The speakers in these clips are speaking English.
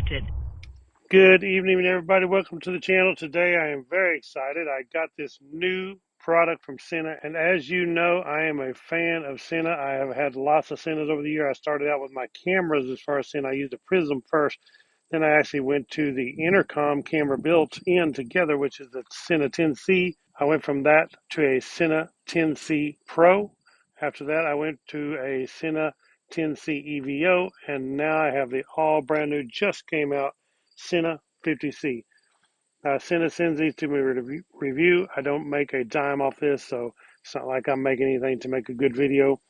disconnected. Good evening, everybody. Welcome to the channel. Today, I am very excited. I got this new product from Sena, and as you know, I am a fan of Sena. I have had lots of Senas over the year. I started out with my cameras as far as Sena. I used a Prism first. Then I actually went to the Intercom camera built in together, which is the Sena 10C. I went from that to a Sena 10C Pro. After that, I went to a Sena 10C EVO, and now I have the all brand new, just came out Sena 50C. Sena sends these to me to review. I don't make a dime off this, so it's not like I'm making anything to make a good video.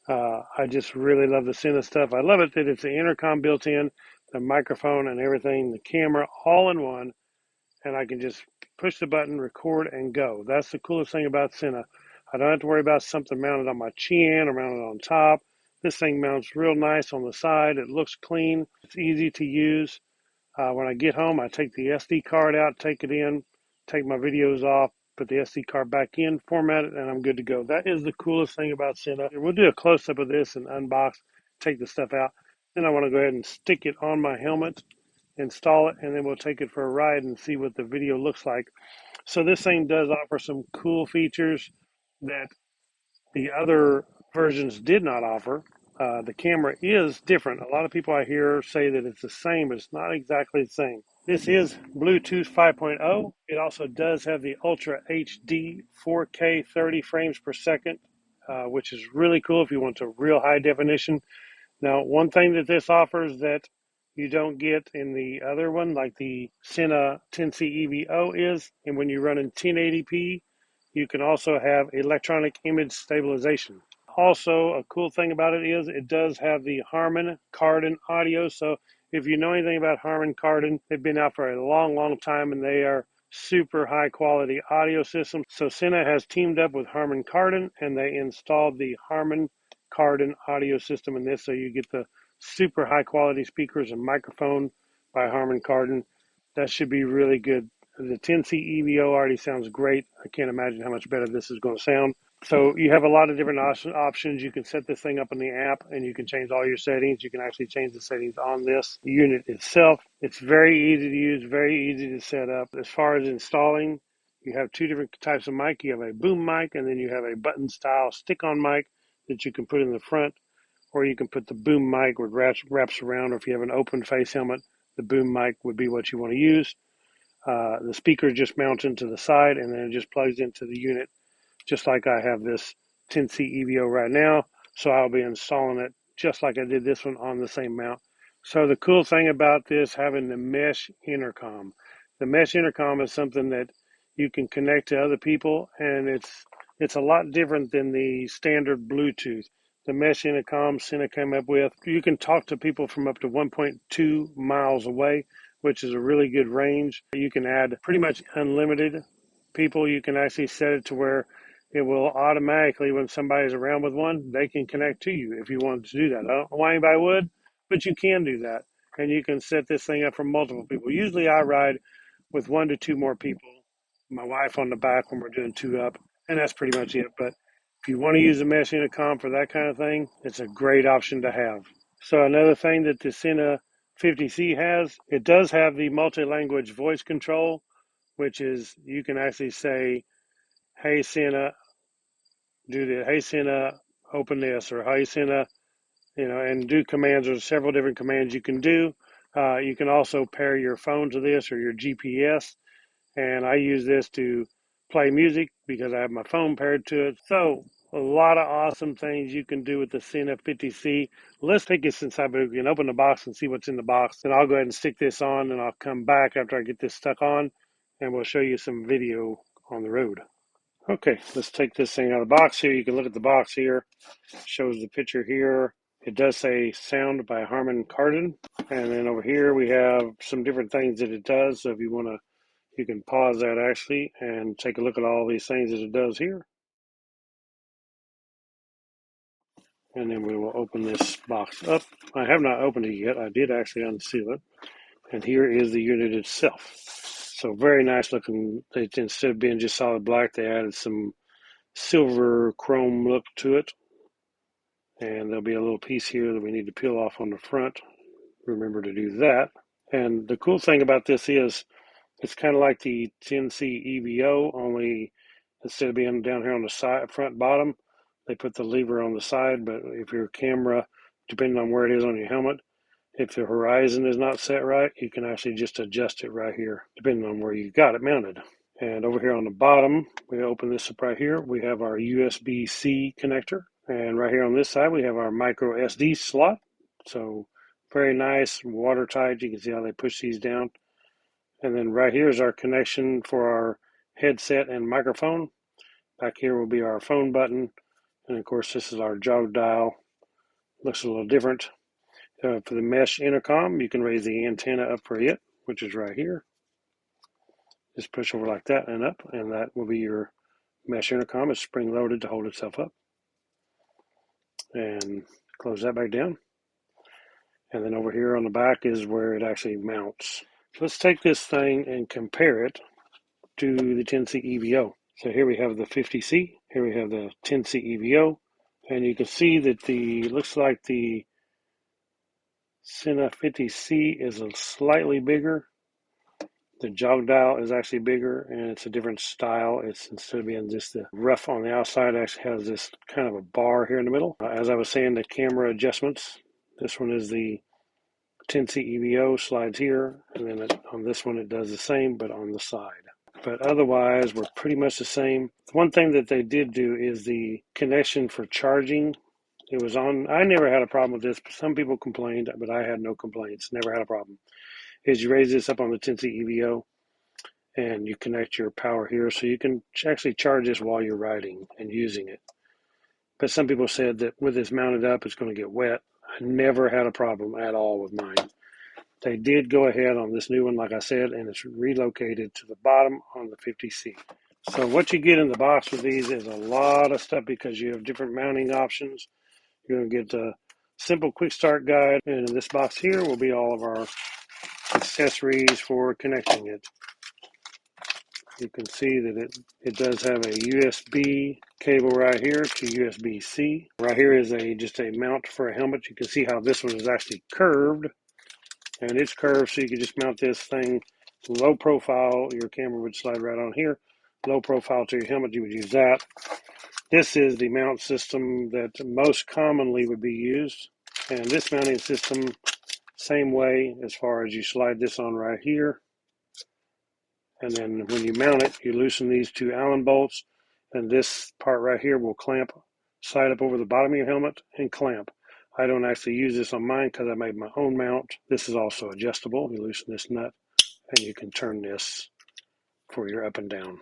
I just really love the Sena stuff. I love it that it's the intercom built in, the microphone and everything, the camera all in one, and I can just push the button, record, and go. That's the coolest thing about Sena. I don't have to worry about something mounted on my chin or mounted on top. This thing mounts real nice on the side. It looks clean. It's easy to use. When I get home, I take the SD card out, take it in, take my videos off, put the SD card back in, format it, and I'm good to go. That is the coolest thing about Sena. We'll do a close-up of this and unbox, take the stuff out. Then I want to go ahead and stick it on my helmet, install it, and then we'll take it for a ride and see what the video looks like. So this thing does offer some cool features that the other versions did not offer. The camera is different. A lot of people I hear say that it's the same, but it's not exactly the same. This is Bluetooth 5.0. It also does have the Ultra HD 4K 30 frames per second, which is really cool if you want a real high definition. Now, one thing that this offers that you don't get in the other one, like the Sena 10C EVO is, and when you run in 1080p, you can also have electronic image stabilization. Also, a cool thing about it is it does have the Harman Kardon audio. So if you know anything about Harman Kardon, they've been out for a long, long time, and they are super high quality audio systems. So Sena has teamed up with Harman Kardon, and they installed the Harman Kardon audio system in this, so you get the super high quality speakers and microphone by Harman Kardon. That should be really good. The 10C EVO already sounds great. I can't imagine how much better this is going to sound. So you have a lot of different options. You can set this thing up in the app, and you can change all your settings. You can actually change the settings on this unit itself. It's very easy to use, very easy to set up. As far as installing, you have two different types of mic. You have a boom mic, and then you have a button style stick-on mic that you can put in the front, or you can put the boom mic where it wraps around, or if you have an open face helmet, the boom mic would be what you want to use. The speaker just mounts into the side, and then it just plugs into the unit, just like I have this 10C EVO right now. So I'll be installing it just like I did this one on the same mount. So the cool thing about this, having the mesh intercom. The mesh intercom is something that you can connect to other people, and it's a lot different than the standard Bluetooth. The mesh intercom Sena came up with, you can talk to people from up to 1.2 miles away, which is a really good range. You can add pretty much unlimited people. You can actually set it to where it will automatically, when somebody's around with one, they can connect to you if you wanted to do that. I don't know why anybody would, but you can do that. And you can set this thing up for multiple people. Usually I ride with one to two more people, my wife on the back when we're doing two up, and that's pretty much it. But if you want to use a mesh intercom for that kind of thing, it's a great option to have. So another thing that the Sena 50C has, it does have the multi-language voice control, which is you can actually say, hey Sena, do this, hey Sena, open this, or hey Sena, and do commands. There's several different commands you can do. You can also pair your phone to this or your GPS, and I use this to play music because I have my phone paired to it. So a lot of awesome things you can do with the Sena 50C. Let's take this inside, but we can open the box and see what's in the box. And I'll go ahead and stick this on, and I'll come back after I get this stuck on, and we'll show you some video on the road. Okay, let's take this thing out of the box here. You can look at the box here. It shows the picture here. It does say sound by Harman Kardon. And then over here we have some different things that it does. So if you want to, you can pause that actually and take a look at all these things that it does here. And then we will open this box up. I have not opened it yet. I did actually unseal it. And here is the unit itself. So very nice looking. Instead of being just solid black, they added some silver chrome look to it. And there'll be a little piece here that we need to peel off on the front. Remember to do that. And the cool thing about this is it's kind of like the 10C EVO, only instead of being down here on the side, front bottom, they put the lever on the side. But if your camera, depending on where it is on your helmet, if the horizon is not set right, you can actually just adjust it right here, depending on where you got it mounted. And over here on the bottom, we open this up right here. We have our USB-C connector. And right here on this side, we have our micro SD slot. So very nice, watertight. You can see how they push these down. And then right here is our connection for our headset and microphone. Back here will be our phone button. And of course, this is our jog dial. Looks a little different. For the mesh intercom, you can raise the antenna up for it, which is right here. Just push over like that and up, and that will be your mesh intercom. It's spring loaded to hold itself up. And close that back down. And then over here on the back is where it actually mounts. So let's take this thing and compare it to the 10C EVO. So here we have the 50C, here we have the 10C EVO, and you can see that looks like the Sena 50C is a slightly bigger. The jog dial is actually bigger, and it's a different style. It's, instead of being just the rough on the outside, it actually has this kind of a bar here in the middle. As I was saying, the camera adjustments. This one is the 10C EVO, slides here, and then on this one it does the same, but on the side. But otherwise, we're pretty much the same. One thing that they did do is the connection for charging. It was on. I never had a problem with this. Some people complained, but I had no complaints. Never had a problem. Is you raise this up on the 10C EVO, and you connect your power here, so you can actually charge this while you're riding and using it. But some people said that with this mounted up, it's going to get wet. I never had a problem at all with mine. They did go ahead on this new one, like I said, and it's relocated to the bottom on the 50C. So what you get in the box with these is a lot of stuff because you have different mounting options. You're going to get a simple quick start guide, and in this box here will be all of our accessories for connecting it. You can see that it does have a USB cable right here to USB-C. Right here is just a mount for a helmet. You can see how this one is actually curved. And it's curved, so you can just mount this thing low profile. Your camera would slide right on here. Low profile to your helmet, you would use that. This is the mount system that most commonly would be used. And this mounting system, same way as far as you slide this on right here. And then when you mount it, you loosen these two Allen bolts. And this part right here will clamp, slide up over the bottom of your helmet and clamp. I don't actually use this on mine because I made my own mount. This is also adjustable. You loosen this nut and you can turn this for your up and down.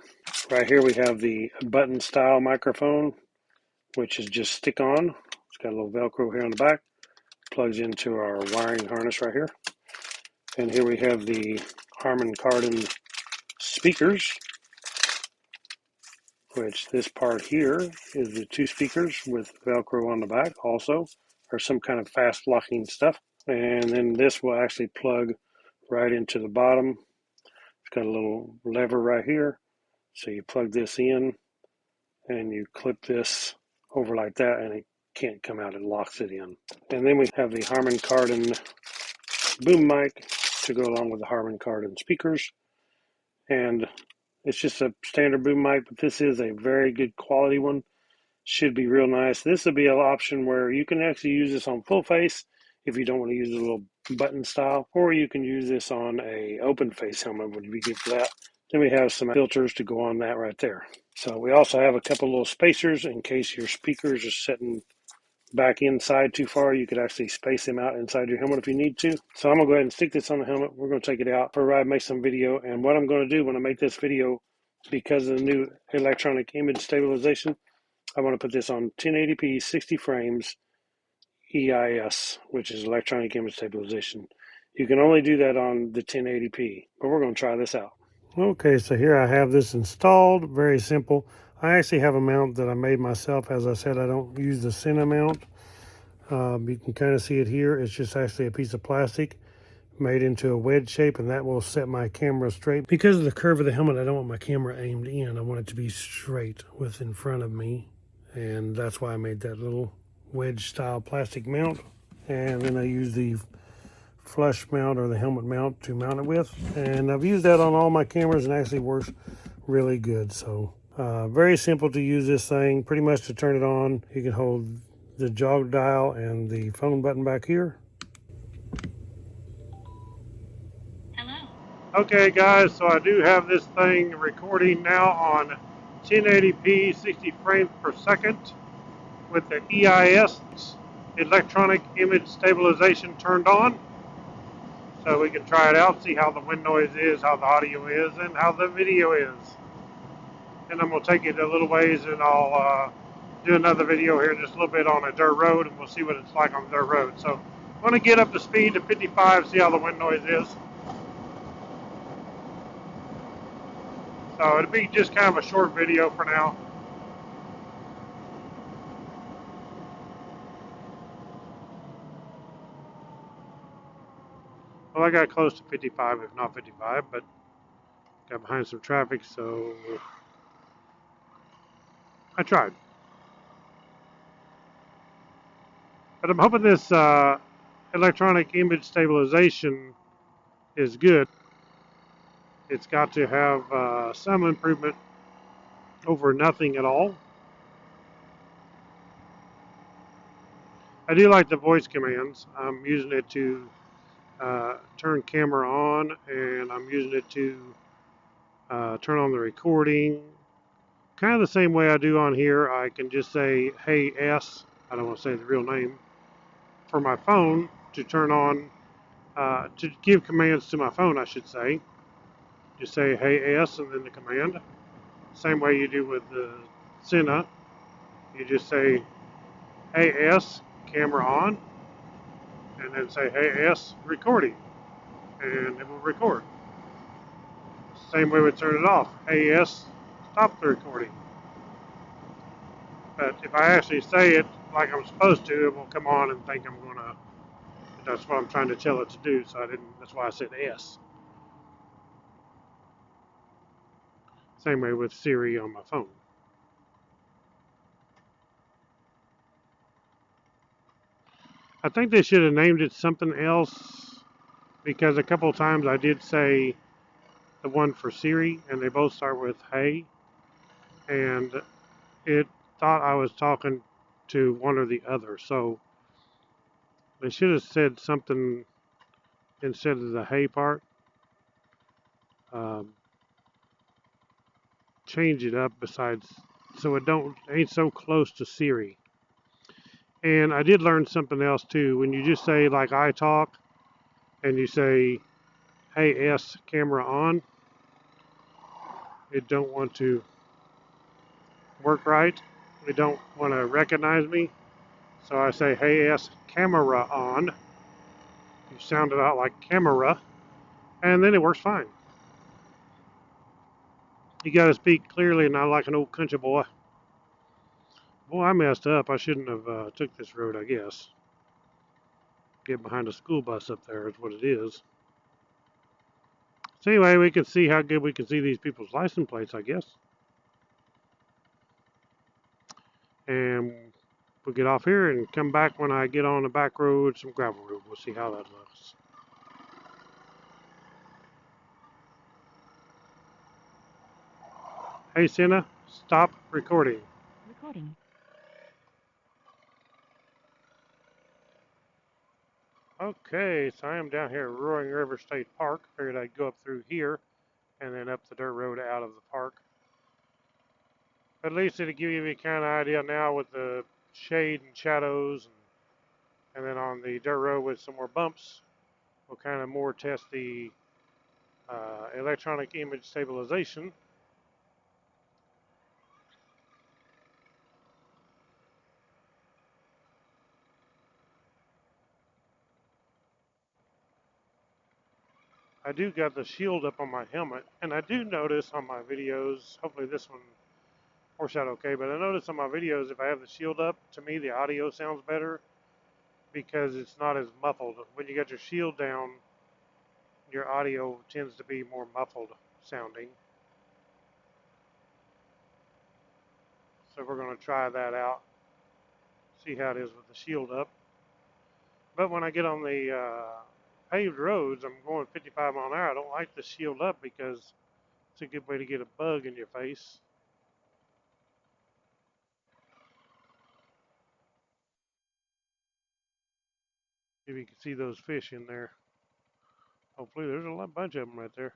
Right here we have the button style microphone, which is just stick on. It's got a little Velcro here on the back. Plugs into our wiring harness right here. And here we have the Harman Kardon speakers, which this part here is the two speakers with Velcro on the back also, or some kind of fast locking stuff. And then this will actually plug right into the bottom. It's got a little lever right here. So you plug this in and you clip this over like that and it can't come out. It locks it in. And then we have the Harman Kardon boom mic to go along with the Harman Kardon speakers. And it's just a standard boom mic, but this is a very good quality one. Should be real nice. This will be an option where you can actually use this on full face if you don't want to use a little button style, or you can use this on a open face helmet, would be good for that. Then we have some filters to go on that right there. So we also have a couple little spacers in case your speakers are sitting back inside too far. You could actually space them out inside your helmet if you need to. So I'm going to go ahead and stick this on the helmet. We're going to take it out for a ride, make some video. And what I'm going to do when I make this video, because of the new electronic image stabilization, I want to put this on 1080p 60 frames EIS, which is electronic image stabilization. You can only do that on the 1080p, but we're going to try this out. Okay, so here I have this installed. Very simple. I actually have a mount that I made myself. As I said, I don't use the Sena mount. You can kind of see it here. It's just actually a piece of plastic made into a wedge shape, and that will set my camera straight. Because of the curve of the helmet, I don't want my camera aimed in. I want it to be straight with in front of me, and that's why I made that little wedge style plastic mount. And then I use the flush mount or the helmet mount to mount it with. And I've used that on all my cameras and actually works really good. So very simple to use this thing. Pretty much to turn it on, you can hold the jog dial and the phone button back here. Hello. Okay guys, so I do have this thing recording now on 1080p 60 frames per second with the EIS, electronic image stabilization, turned on. So we can try it out, see how the wind noise is, how the audio is, and how the video is. And I'm going to take it a little ways and I'll do another video here in just a little bit on a dirt road, and we'll see what it's like on the dirt road. So I'm going to get up to speed to 55, see how the wind noise is. So it'll be just kind of a short video for now. Well, I got close to 55, if not 55, but got behind some traffic, so I tried. But I'm hoping this electronic image stabilization is good. It's got to have some improvement over nothing at all. I do like the voice commands. I'm using it to turn camera on, and I'm using it to turn on the recording. Kind of the same way I do on here. I can just say, hey S, I don't want to say the real name, for my phone to turn on, to give commands to my phone, I should say. Just say, hey S, and then the command. Same way you do with the Sena. You just say, hey S, camera on, and then say, hey S, recording, and it will record. Same way we turn it off. Hey S, stop the recording. But if I actually say it like I'm supposed to, it will come on and think I'm gonna. That's what I'm trying to tell it to do. So I didn't. That's why I said S. Same way with Siri on my phone. I think they should have named it something else, because a couple of times I did say the one for Siri, and they both start with hey, and it thought I was talking to one or the other. So they should have said something instead of the hey part. Change it up besides, so it ain't so close to Siri. And I did learn something else too. When you just say like I talk, and you say, hey S, camera on, it don't want to work right. It don't want to recognize me. So I say, hey S, camera on. You sound it out like camera, and then it works fine. You got to speak clearly, not like an old country boy. Boy, I messed up. I shouldn't have took this road, I guess. Get behind a school bus up there is what it is. So anyway, we can see how good we can see these people's license plates, I guess. And we'll get off here and come back when I get on the back road, some gravel road. We'll see how that looks. Hey, Sena, stop recording. Recording. Okay, so I am down here at Roaring River State Park. Figured I'd go up through here and then up the dirt road out of the park. At least it'll give you a kind of idea now with the shade and shadows, and then on the dirt road with some more bumps, we'll kind of more test the electronic image stabilization. I do got the shield up on my helmet, and I do notice on my videos, hopefully this one works out okay, but I notice on my videos if I have the shield up, to me the audio sounds better because it's not as muffled. When you got your shield down, your audio tends to be more muffled sounding. So we're going to try that out, see how it is with the shield up. But when I get on the paved roads, I'm going 55 mile an hour. I don't like to shield up because it's a good way to get a bug in your face. If you can see those fish in there. Hopefully there's a bunch of them right there.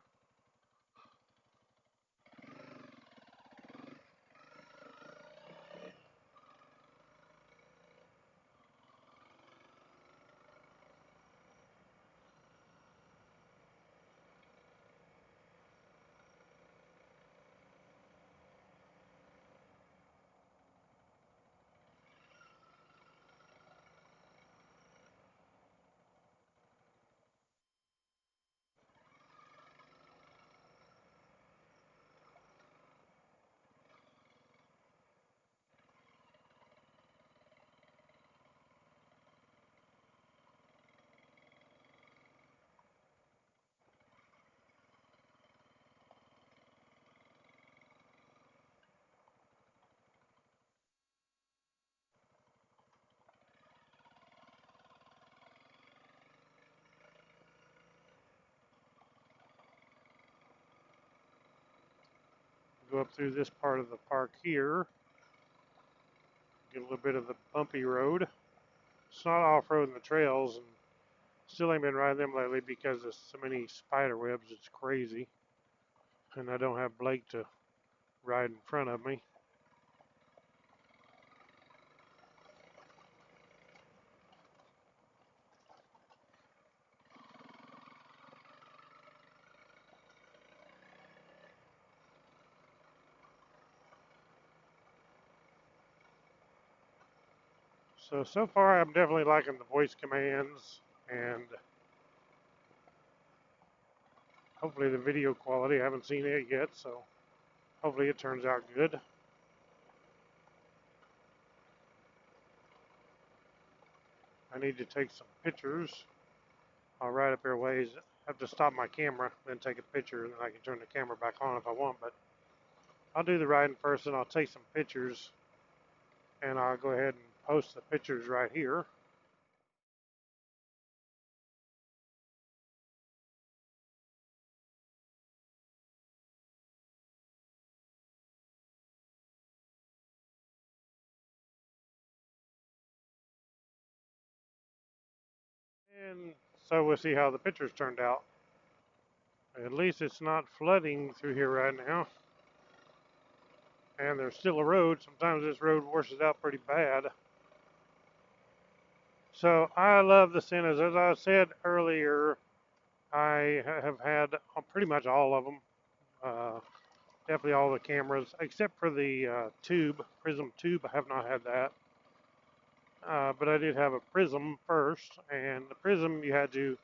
Go up through this part of the park here. Get a little bit of the bumpy road. It's not off-road in the trails, and still ain't been riding them lately because there's so many spider webs. It's crazy. And I don't have Blake to ride in front of me. So far I'm definitely liking the voice commands, and hopefully the video quality. I haven't seen it yet, so hopefully it turns out good. I need to take some pictures. I'll ride up there ways. I have to stop my camera, then take a picture, and then I can turn the camera back on if I want. But I'll do the riding first, and I'll take some pictures, and I'll go ahead and post the pictures right here. And so we'll see how the pictures turned out. At least it's not flooding through here right now. And there's still a road. Sometimes this road washes out pretty bad. So I love the Senas. As I said earlier, I have had pretty much all of them. Definitely all the cameras, except for the Prism tube. I have not had that. But I did have a Prism first, and the Prism you had to,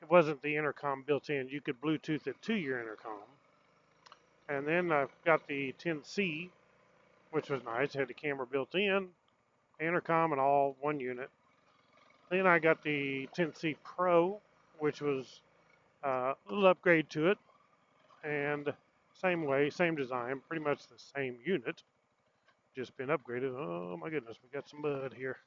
it wasn't the intercom built in. You could Bluetooth it to your intercom. And then I've got the 10C, which was nice. It had the camera built in, intercom, and all one unit. Then I got the 10C Pro, which was a little upgrade to it, and same way, same design, pretty much the same unit, just been upgraded. Oh my goodness, we got some mud here.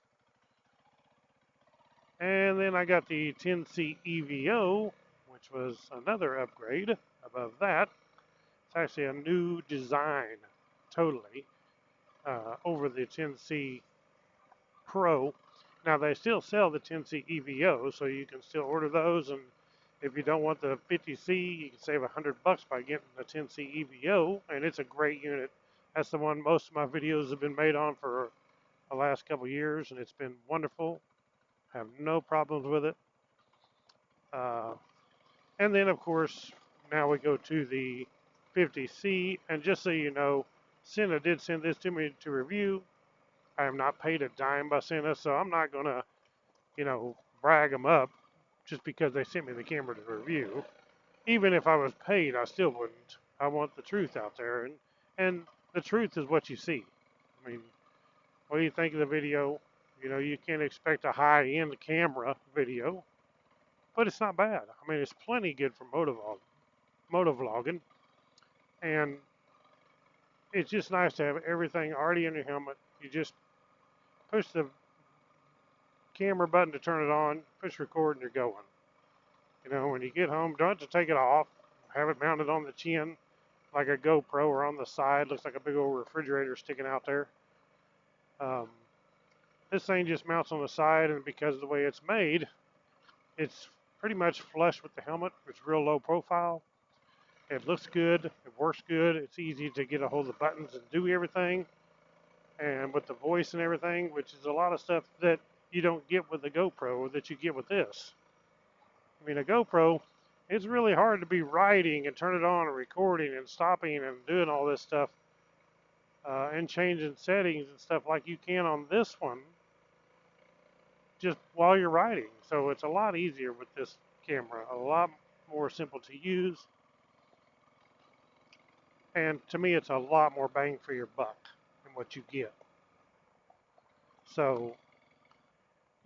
And then I got the 10C EVO, which was another upgrade above that. It's actually a new design, totally, over the 10C Pro. Now they still sell the 10C EVO, so you can still order those. And if you don't want the 50C, you can save $100 by getting the 10C EVO, and it's a great unit. That's the one most of my videos have been made on for the last couple of years, and it's been wonderful. I have no problems with it. And then, of course, now we go to the 50C. And just so you know, Sena did send this to me to review. I have not paid a dime by Sena, so I'm not going to, brag them up just because they sent me the camera to review. Even if I was paid, I still wouldn't. I want the truth out there, and the truth is what you see. I mean, what do you think of the video? You can't expect a high-end camera video, but it's not bad. I mean, it's plenty good for motovlogging, and it's just nice to have everything already in your helmet. You just push the camera button to turn it on, push record, and you're going. You know, when you get home, don't have to take it off. Have it mounted on the chin like a GoPro or on the side. Looks like a big old refrigerator sticking out there. This thing just mounts on the side, and because of the way it's made, it's pretty much flush with the helmet. It's real low profile. It looks good. It works good. It's easy to get a hold of the buttons and do everything. And with the voice and everything, which is a lot of stuff that you don't get with the GoPro that you get with this. I mean, a GoPro, it's really hard to be writing and turn it on and recording and stopping and doing all this stuff and changing settings and stuff like you can on this one just while you're riding. So it's a lot easier with this camera, a lot more simple to use. And to me, it's a lot more bang for your buck than what you get. So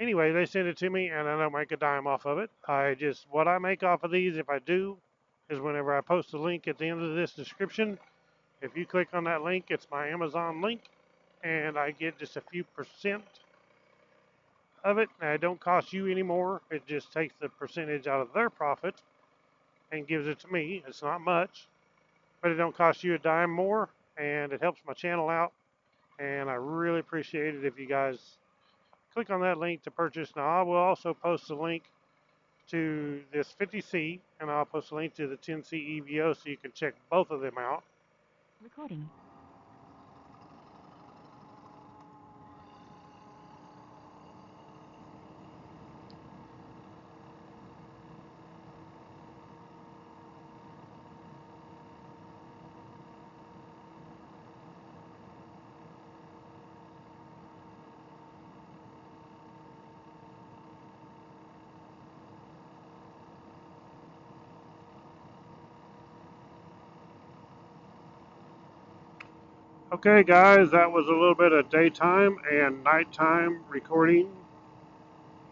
anyway, they sent it to me, and I don't make a dime off of it. What I make off of these, if I do, is whenever I post a link at the end of this description. If you click on that link, it's my Amazon link, and I get just a few percent of it. And it don't cost you any more. It just takes the percentage out of their profit and gives it to me. It's not much, but it don't cost you a dime more, and it helps my channel out. And I really appreciate it if you guys click on that link to purchase. Now, I will also post a link to this 50C, and I'll post a link to the 10C EVO so you can check both of them out. Recording. Okay, guys, that was a little bit of daytime and nighttime recording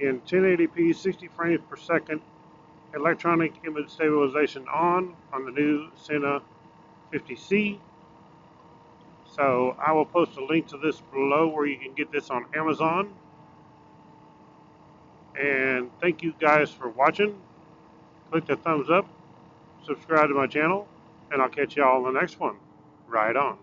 in 1080p 60 frames per second electronic image stabilization on the new Sena 50C. So I will post a link to this below where you can get this on Amazon. And thank you guys for watching. Click the thumbs up, subscribe to my channel, and I'll catch y'all on the next one. Ride on.